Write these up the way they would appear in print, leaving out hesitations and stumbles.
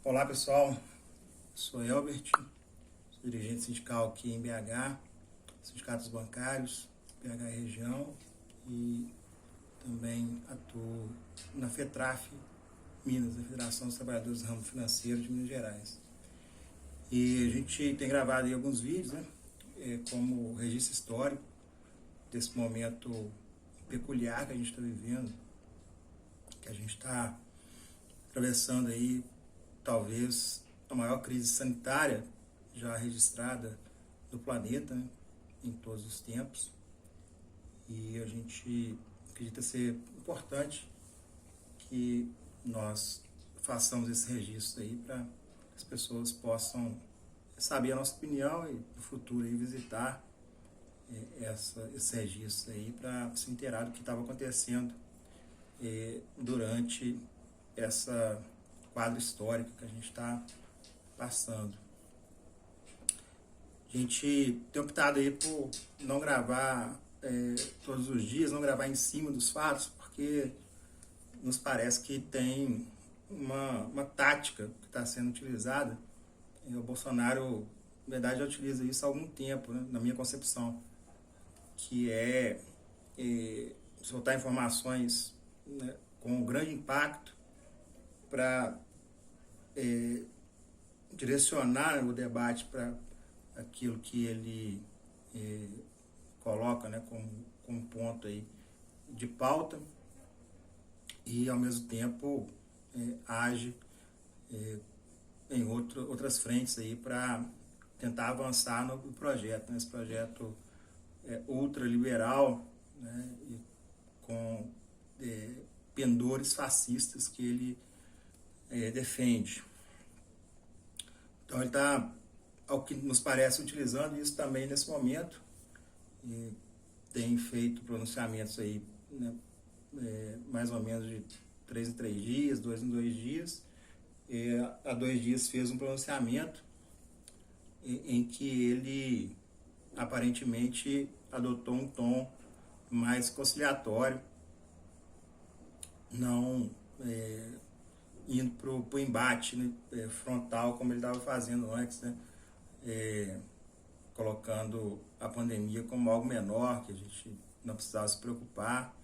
Olá pessoal, sou Elbert, sou dirigente sindical aqui em BH, Sindicatos Bancários, BH Região, e também atuo na FETRAF Minas, a Federação dos Trabalhadores do Ramo Financeiro de Minas Gerais. E a gente tem gravado aí alguns vídeos, né, como registro histórico desse momento peculiar que a gente está vivendo, que a gente está atravessando aí talvez a maior crise sanitária já registrada no planeta, né, em todos os tempos. E a gente acredita ser importante que nós façamos esse registro aí para que as pessoas possam saber a nossa opinião e no futuro aí visitar esse registro aí para se inteirar do que estava acontecendo durante essa quadro histórico que a gente está passando. A gente tem optado aí por não gravar todos os dias, não gravar em cima dos fatos, porque nos parece que tem uma tática que está sendo utilizada. O Bolsonaro, na verdade, já utiliza isso há algum tempo, né, na minha concepção, que é soltar informações, né, com grande impacto para direcionar o debate para aquilo que ele coloca, né, como ponto aí de pauta, e ao mesmo tempo age em outras frentes aí para tentar avançar no projeto, né, esse projeto ultraliberal, né, e com pendores fascistas que ele defende. Então ele está, ao que nos parece, utilizando isso também nesse momento, e tem feito pronunciamentos aí, né, mais ou menos de 3 em 3 dias, 2 em 2 dias. Há 2 dias fez um pronunciamento em que ele aparentemente adotou um tom mais conciliatório, não indo para o embate, né, frontal, como ele estava fazendo antes, né, colocando a pandemia como algo menor, que a gente não precisava se preocupar,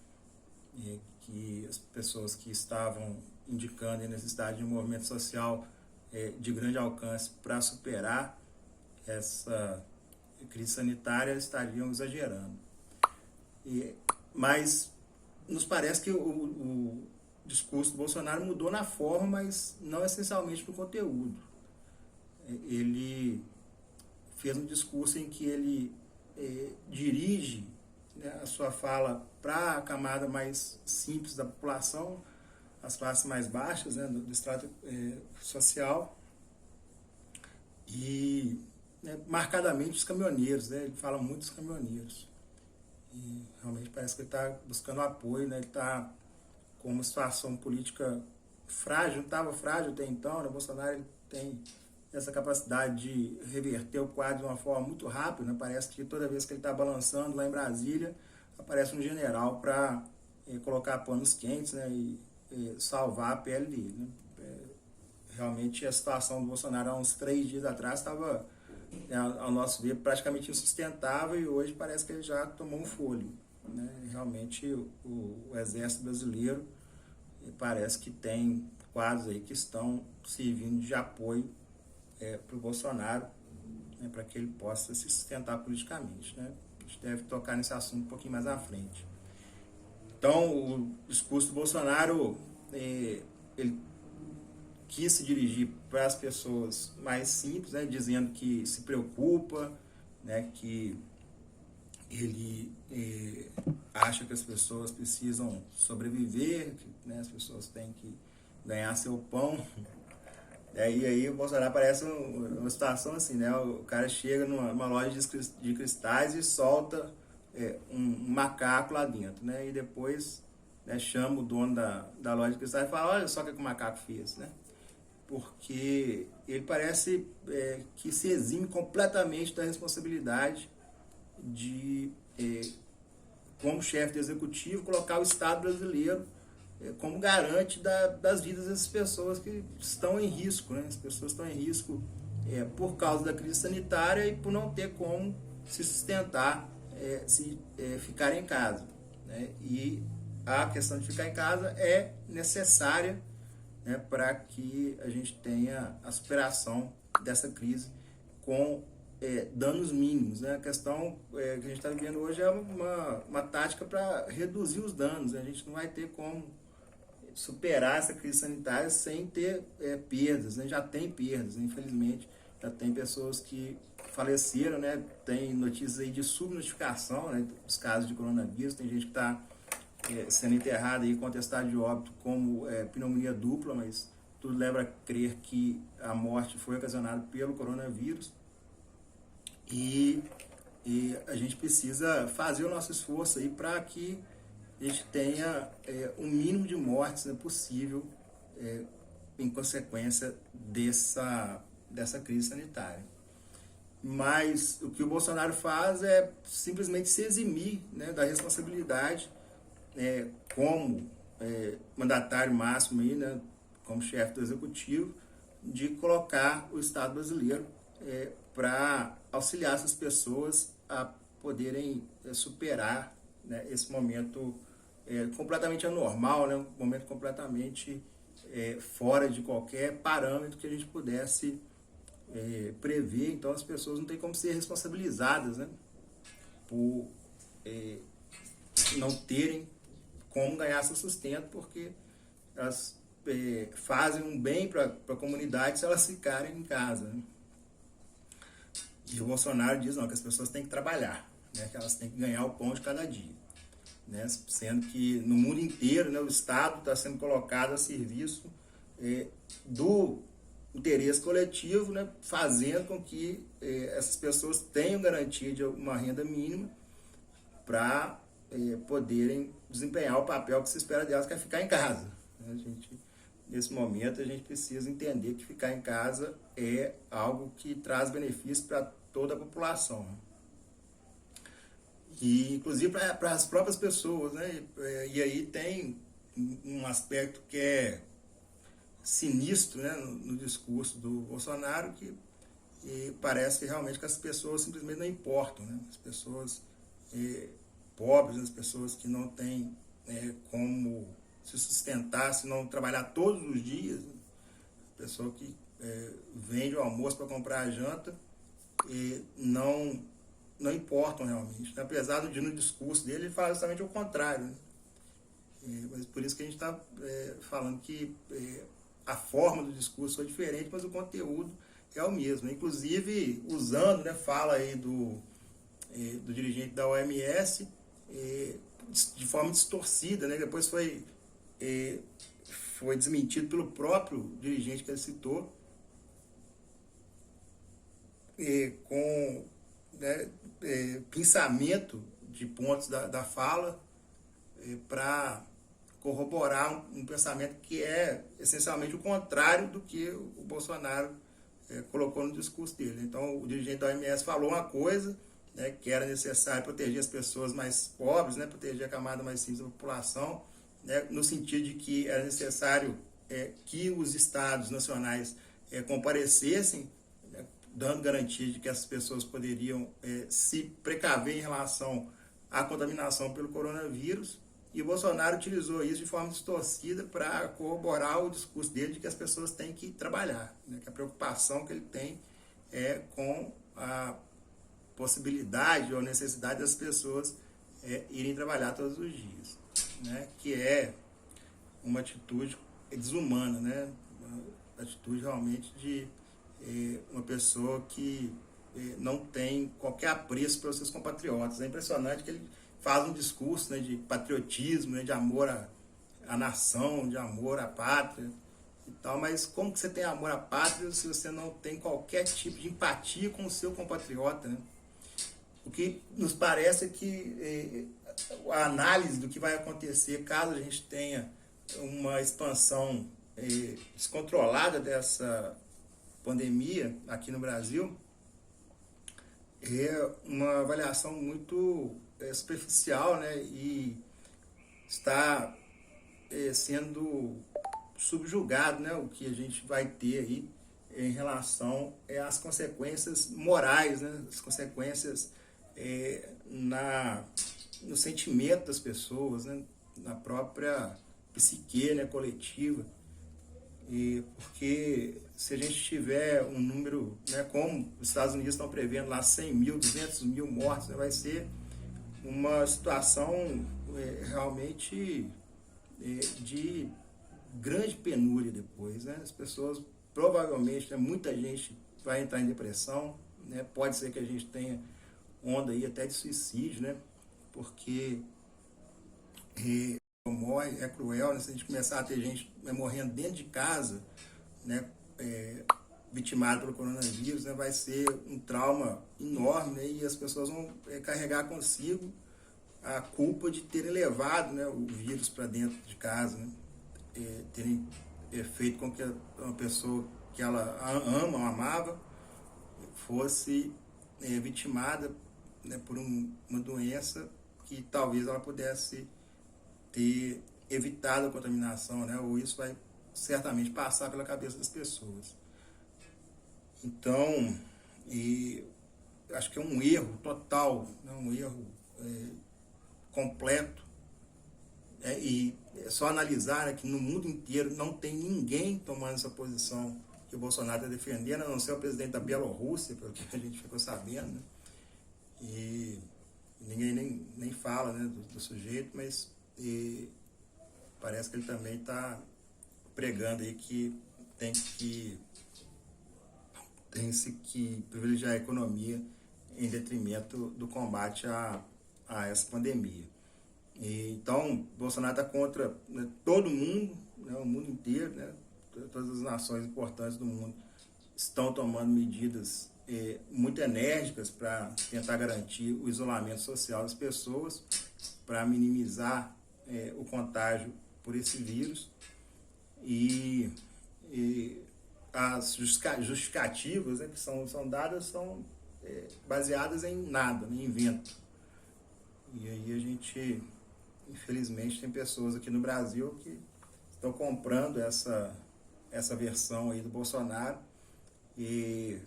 que as pessoas que estavam indicando a necessidade de um movimento social de grande alcance para superar essa crise sanitária estariam exagerando. Mas nos parece que o discurso do Bolsonaro mudou na forma, mas não essencialmente no conteúdo. Ele fez um discurso em que ele dirige, né, a sua fala para a camada mais simples da população, as classes mais baixas, né, do estrato social, e marcadamente os caminhoneiros, né, ele fala muito dos caminhoneiros. E realmente parece que ele está buscando apoio, né, ele está com uma situação política frágil, não estava frágil até então, né? O Bolsonaro ele tem essa capacidade de reverter o quadro de uma forma muito rápida, né? Parece que toda vez que ele está balançando lá em Brasília, aparece um general para colocar panos quentes, né, e salvar a pele dele, né? Realmente a situação do Bolsonaro há uns 3 dias atrás estava, ao nosso ver, praticamente insustentável, e hoje parece que ele já tomou um fôlego, né? Realmente o exército brasileiro parece que tem quadros aí que estão servindo de apoio para o Bolsonaro, né, para que ele possa se sustentar politicamente, né? A gente deve tocar nesse assunto um pouquinho mais à frente. Então, o discurso do Bolsonaro, ele quis se dirigir para as pessoas mais simples, né, dizendo que se preocupa, né, que ele acha que as pessoas precisam sobreviver, que, né, as pessoas têm que ganhar seu pão. E aí o Bolsonaro parece uma situação assim, né? O cara chega numa loja de cristais e solta um macaco lá dentro, né? E depois, né, chama o dono da loja de cristais e fala: olha só o que o macaco fez, né? Porque ele parece que se exime completamente da responsabilidade de, como chefe do executivo, colocar o Estado brasileiro como garante das vidas dessas pessoas que estão em risco, né? As pessoas estão em risco por causa da crise sanitária e por não ter como se sustentar se ficar em casa, né? E a questão de ficar em casa é necessária, né, para que a gente tenha a superação dessa crise com danos mínimos, né? A questão que a gente está vivendo hoje é uma tática para reduzir os danos, né? A gente não vai ter como superar essa crise sanitária sem ter perdas, né? Já tem perdas, né? Infelizmente, já tem pessoas que faleceram, né? Tem notícias aí de subnotificação, né, dos casos de coronavírus, tem gente que está sendo enterrada aí com atestado de óbito como pneumonia dupla, mas tudo leva a crer que a morte foi ocasionada pelo coronavírus. E a gente precisa fazer o nosso esforço aí para que a gente tenha o mínimo de mortes, né, possível em consequência dessa crise sanitária. Mas o que o Bolsonaro faz é simplesmente se eximir, né, da responsabilidade como mandatário máximo, aí, né, como chefe do executivo, de colocar o Estado brasileiro para auxiliar essas pessoas a poderem superar, né, esse momento completamente anormal, né, um momento completamente fora de qualquer parâmetro que a gente pudesse prever. Então as pessoas não têm como ser responsabilizadas, né, por não terem como ganhar seu sustento, porque elas fazem um bem para a comunidade se elas ficarem em casa, né? E o Bolsonaro diz não, que as pessoas têm que trabalhar, né, que elas têm que ganhar o pão de cada dia, né, sendo que no mundo inteiro, né, o Estado está sendo colocado a serviço do interesse coletivo, né, fazendo com que essas pessoas tenham garantia de uma renda mínima para poderem desempenhar o papel que se espera delas, que é ficar em casa. Nesse momento, a gente precisa entender que ficar em casa é algo que traz benefício para toda a população. E, inclusive, para as próprias pessoas, né? E aí tem um aspecto que é sinistro, né, no discurso do Bolsonaro, que parece realmente que as pessoas simplesmente não importam, né? As pessoas pobres, as pessoas que não têm como se sustentar, se não trabalhar todos os dias, a pessoa que vende o almoço para comprar a janta, não importam realmente. Apesar de no discurso dele, ele fala justamente o contrário, né? Mas por isso que a gente está falando que a forma do discurso foi diferente, mas o conteúdo é o mesmo. Inclusive, usando, né, fala aí do dirigente da OMS de forma distorcida, né? Depois foi desmentido pelo próprio dirigente que ele citou, com pensamento de pontos da fala para corroborar um pensamento que é essencialmente o contrário do que o Bolsonaro colocou no discurso dele. Então, o dirigente da OMS falou uma coisa, né, que era necessário proteger as pessoas mais pobres, né, proteger a camada mais simples da população, né, no sentido de que era necessário que os estados nacionais comparecessem, né, dando garantia de que essas pessoas poderiam se precaver em relação à contaminação pelo coronavírus. E o Bolsonaro utilizou isso de forma distorcida para corroborar o discurso dele de que as pessoas têm que trabalhar, né, que a preocupação que ele tem é com a possibilidade ou necessidade das pessoas irem trabalhar todos os dias, né, que é uma atitude desumana, né, uma atitude realmente de uma pessoa que não tem qualquer apreço pelos seus compatriotas. É impressionante que ele faz um discurso, né, de patriotismo, né, de amor à nação, de amor à pátria e tal, mas como que você tem amor à pátria se você não tem qualquer tipo de empatia com o seu compatriota, né? O que nos parece é que a análise do que vai acontecer caso a gente tenha uma expansão descontrolada dessa pandemia aqui no Brasil é uma avaliação muito superficial, né, e está sendo subjugado, né, o que a gente vai ter aí em relação às consequências morais, né, as consequências no sentimento das pessoas, né, na própria psique, né, coletiva. Porque se a gente tiver um número, né, como os Estados Unidos estão prevendo lá 100 mil, 200 mil mortos, né, vai ser uma situação realmente de grande penúria depois, né? As pessoas provavelmente, né, muita gente vai entrar em depressão, né? Pode ser que a gente tenha onda aí até de suicídio, né? Porque morre, é cruel, né? Se a gente começar a ter gente morrendo dentro de casa, né? Vitimado pelo coronavírus, né? Vai ser um trauma enorme, né? E as pessoas vão carregar consigo a culpa de terem levado, né, o vírus para dentro de casa, né? Terem feito com que uma pessoa que ela ama ou amava fosse vitimada, né, por uma doença que talvez ela pudesse ter evitado a contaminação, né? Ou isso vai certamente passar pela cabeça das pessoas. Então, acho que é um erro total, né? Um erro completo. E é só analisar, né, que no mundo inteiro não tem ninguém tomando essa posição que o Bolsonaro está defendendo, a não ser o presidente da Bielorrússia, pelo que a gente ficou sabendo, né? E ninguém nem fala, né, do sujeito, mas parece que ele também está pregando aí que tem-se que privilegiar a economia em detrimento do combate a essa pandemia. Então, Bolsonaro está contra, né, todo mundo, né, o mundo inteiro, né, todas as nações importantes do mundo estão tomando medidas muito enérgicas para tentar garantir o isolamento social das pessoas, para minimizar o contágio por esse vírus. E as justificativas, né, que são dadas são baseadas em nada, em vento. E aí a gente, infelizmente, tem pessoas aqui no Brasil que estão comprando essa versão aí do Bolsonaro, e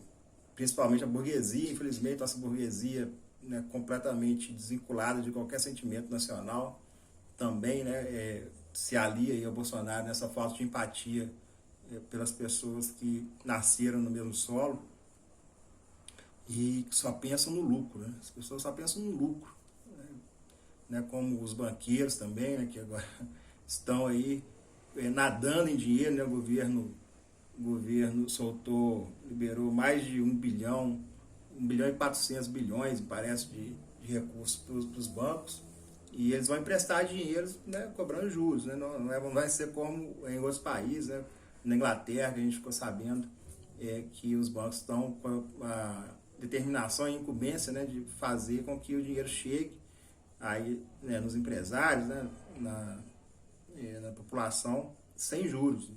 principalmente a burguesia, infelizmente, nossa burguesia, né, completamente desvinculada de qualquer sentimento nacional, também, né, se alia aí ao Bolsonaro nessa falta de empatia pelas pessoas que nasceram no mesmo solo e que só pensam no lucro, né? As pessoas só pensam no lucro, né, como os banqueiros também, né, que agora estão aí nadando em dinheiro, né? O governo liberou mais de 1 bilhão e 400 bilhões, parece, de recursos para os bancos, e eles vão emprestar dinheiro, né, cobrando juros, né? Não vai ser como em outros países, né? Na Inglaterra, a gente ficou sabendo que os bancos estão com a determinação e incumbência, né, de fazer com que o dinheiro chegue aí, né, nos empresários, né, na população, sem juros.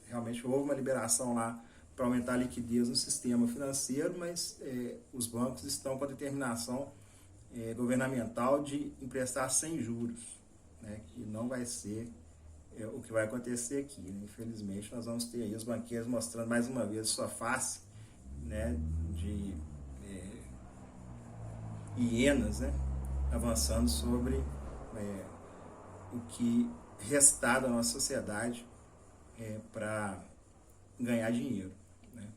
Realmente houve uma liberação lá para aumentar a liquidez no sistema financeiro, mas os bancos estão com a determinação governamental de emprestar sem juros, né, que não vai ser o que vai acontecer aqui, né? Infelizmente, nós vamos ter aí os banqueiros mostrando mais uma vez sua face, né, de hienas, né, avançando sobre o que restar da nossa sociedade para ganhar dinheiro, né?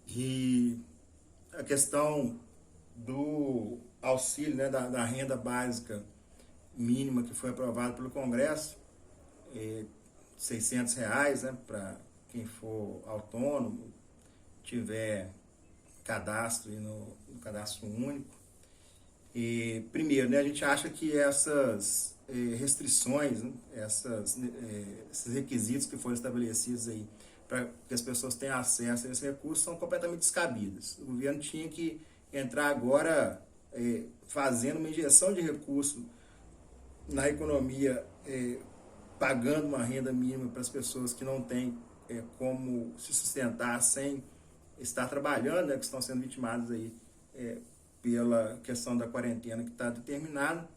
E a questão do auxílio, né, da renda básica mínima que foi aprovado pelo Congresso, R$600, né, para quem for autônomo, tiver cadastro no cadastro único. E primeiro, né, a gente acha que essas restrições, né, esses requisitos que foram estabelecidos aí para que as pessoas tenham acesso a esses recursos são completamente descabidos. O governo tinha que entrar agora fazendo uma injeção de recursos na economia, pagando uma renda mínima para as pessoas que não têm como se sustentar sem estar trabalhando, né, que estão sendo vitimadas aí pela questão da quarentena que está determinada.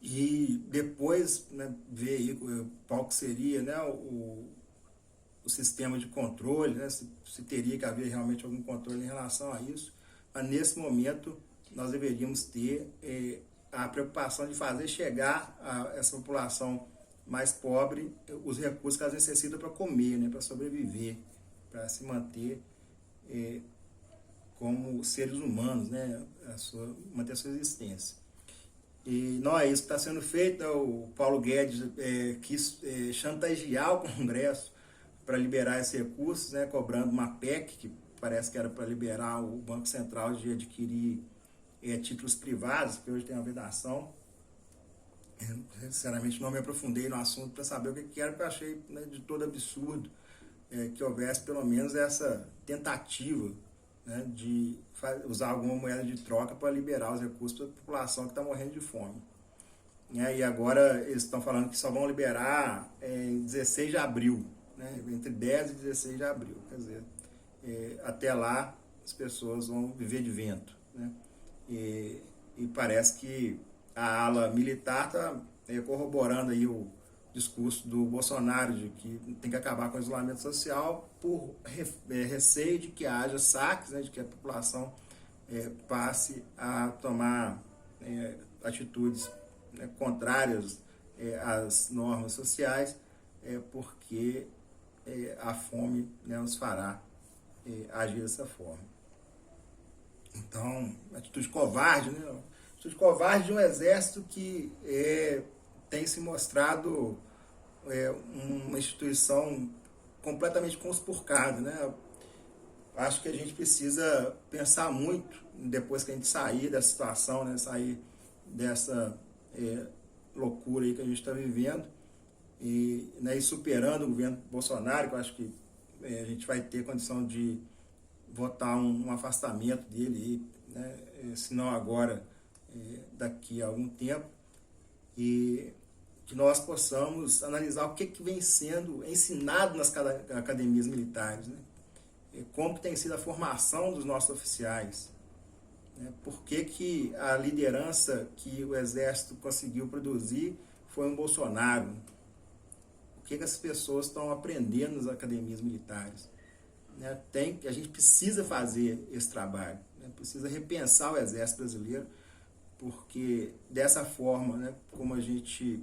e depois, né, ver aí qual que seria, né, o sistema de controle, né, se teria que haver realmente algum controle em relação a isso, mas nesse momento nós deveríamos ter a preocupação de fazer chegar a essa população mais pobre os recursos que elas necessitam para comer, né, para sobreviver, para se manter como seres humanos, né, manter a sua existência. E não é isso que está sendo feito, né? O Paulo Guedes quis chantagear o Congresso para liberar esses recursos, né, cobrando uma PEC, que parece que era para liberar o Banco Central de adquirir títulos privados, que hoje tem uma vedação. Eu, sinceramente, não me aprofundei no assunto para saber o que era, porque eu achei, né, de todo absurdo que houvesse pelo menos essa tentativa, né, de usar alguma moeda de troca para liberar os recursos para a população que está morrendo de fome. E agora eles estão falando que só vão liberar em 16 de abril, né, entre 10 e 16 de abril. Quer dizer, até lá as pessoas vão viver de vento. Né? E parece que a ala militar está corroborando aí o discurso do Bolsonaro de que tem que acabar com o isolamento social por receio de que haja saques, né, de que a população passe a tomar atitudes, né, contrárias às normas sociais, porque a fome, né, os fará agir dessa forma. Então, atitude covarde, né? Atitude covarde de um exército que tem se mostrado uma instituição completamente conspurcada, né? Acho que a gente precisa pensar muito depois que a gente sair dessa situação, né? Sair dessa loucura aí que a gente está vivendo e, né, superando o governo Bolsonaro, que eu acho que a gente vai ter condição de votar um afastamento dele, né, se não agora, daqui a algum tempo, e que nós possamos analisar o que vem sendo ensinado nas academias militares, né, como que tem sido a formação dos nossos oficiais, né, por que a liderança que o Exército conseguiu produzir foi um Bolsonaro, o que essas pessoas estão aprendendo nas academias militares. Né, a gente precisa fazer esse trabalho, né, precisa repensar o Exército Brasileiro, porque dessa forma, né, como a gente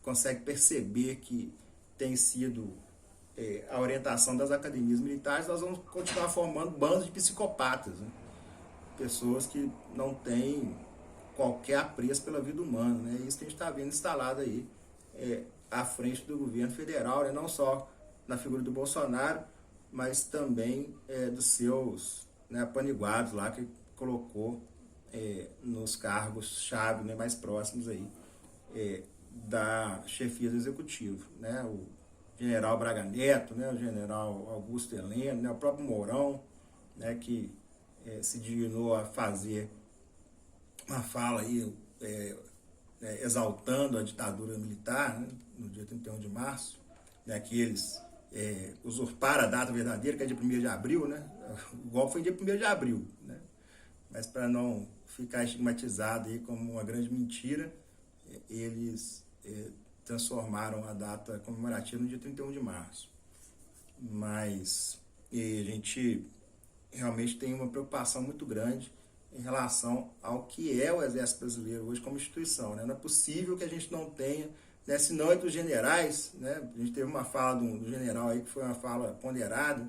consegue perceber que tem sido a orientação das academias militares, nós vamos continuar formando bandos de psicopatas, né, pessoas que não têm qualquer apreço pela vida humana. Né, isso que a gente está vendo instalado aí à frente do governo federal, né, não só na figura do Bolsonaro, mas também dos seus, né, apaniguados lá que colocou nos cargos-chave, né, mais próximos aí da chefia do executivo, né, o general Braga Neto, né, o general Augusto Heleno, né, o próprio Mourão, né, que se dignou a fazer uma fala aí exaltando a ditadura militar, né, no dia 31 de março, né, que eles usurparam a data verdadeira, que é dia 1º de abril, né? O golpe foi dia 1º de abril, né? Mas para não ficar estigmatizado aí como uma grande mentira, eles transformaram a data comemorativa no dia 31 de março. Mas a gente realmente tem uma preocupação muito grande em relação ao que é o Exército Brasileiro hoje como instituição, né? Não é possível que a gente não tenha, né, senão entre os generais, né, a gente teve uma fala do general aí que foi uma fala ponderada,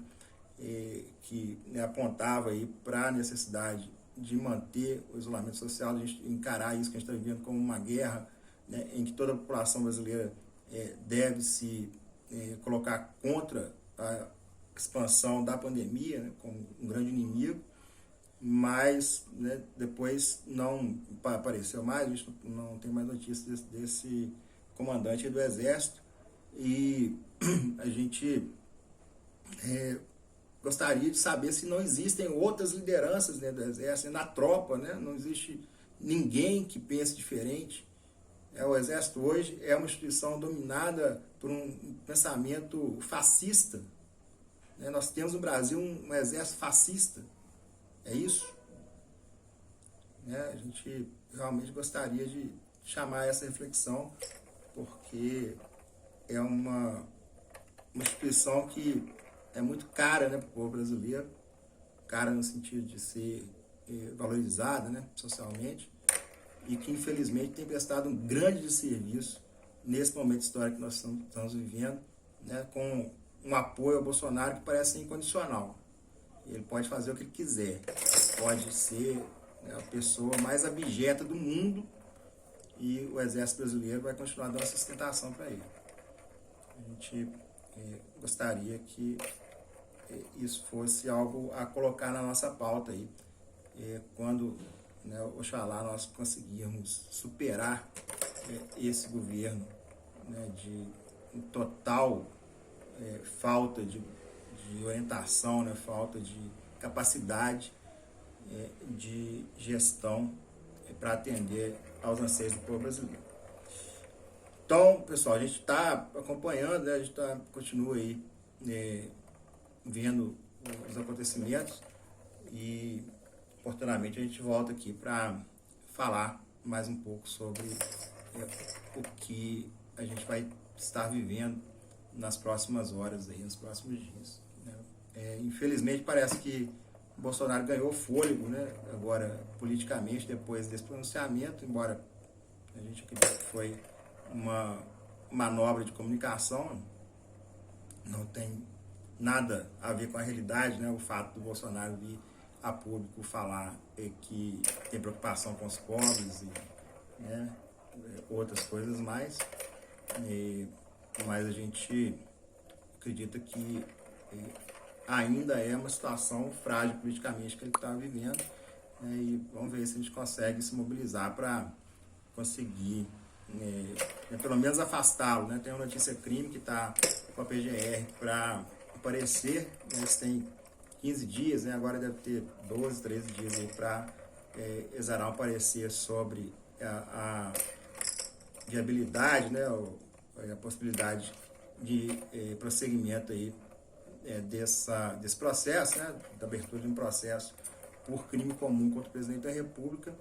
que, né, apontava aí para a necessidade de manter o isolamento social, de a gente encarar isso que a gente está vivendo como uma guerra, né, em que toda a população brasileira deve se colocar contra a expansão da pandemia, né, como um grande inimigo, mas, né, depois não apareceu mais, a gente não tem mais notícias desse comandante do Exército, e a gente gostaria de saber se não existem outras lideranças, né, do Exército, na tropa, né, não existe ninguém que pense diferente. O Exército hoje é uma instituição dominada por um pensamento fascista. Né, nós temos no Brasil um exército fascista, é isso? né? A gente realmente gostaria de chamar essa reflexão, porque é uma instituição que é muito cara, né, para o povo brasileiro, cara no sentido de ser valorizada, né, socialmente, e que infelizmente tem prestado um grande serviço nesse momento histórico que nós estamos vivendo, né, com um apoio ao Bolsonaro que parece incondicional. Ele pode fazer o que ele quiser, pode ser, né, a pessoa mais abjeta do mundo, e o Exército Brasileiro vai continuar dando sustentação para ele. A gente gostaria que isso fosse algo a colocar na nossa pauta aí, quando, né, oxalá nós conseguirmos superar esse governo, né, de total falta de orientação, né, falta de capacidade de gestão para atender aos anseios do povo brasileiro. Então, pessoal, a gente está acompanhando, né, a gente continua aí vendo os acontecimentos e, oportunamente, a gente volta aqui para falar mais um pouco sobre o que a gente vai estar vivendo nas próximas horas, aí, nos próximos dias, né? Infelizmente, parece que o Bolsonaro ganhou fôlego, né, agora politicamente, depois desse pronunciamento, embora a gente acredite que foi uma manobra de comunicação, não tem nada a ver com a realidade, né? O fato do Bolsonaro vir a público falar que tem preocupação com os pobres e, né, outras coisas mais, mas a gente acredita que ainda é uma situação frágil politicamente que ele está vivendo, né, e vamos ver se a gente consegue se mobilizar para conseguir pelo menos afastá-lo, né? Tem uma notícia crime que está com a PGR para aparecer, né? Tem 15 dias, né? Agora deve ter 12, 13 dias aí para exarar um parecer sobre a viabilidade, né? A possibilidade de prosseguimento aí desse processo, né? Da abertura de um processo por crime comum contra o presidente da República.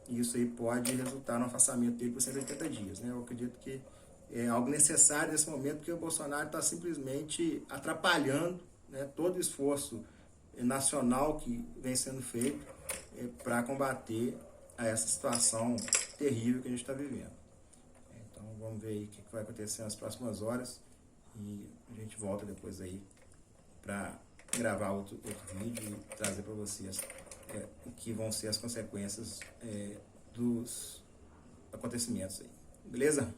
E isso aí pode resultar no afastamento dele por 180 dias. Né? Eu acredito que é algo necessário nesse momento, porque o Bolsonaro está simplesmente atrapalhando, né, todo o esforço nacional que vem sendo feito para combater essa situação terrível que a gente está vivendo. Então vamos ver aí o que vai acontecer nas próximas horas e a gente volta depois aí para gravar outro vídeo e trazer para vocês o que vão ser as consequências dos acontecimentos aí. Beleza?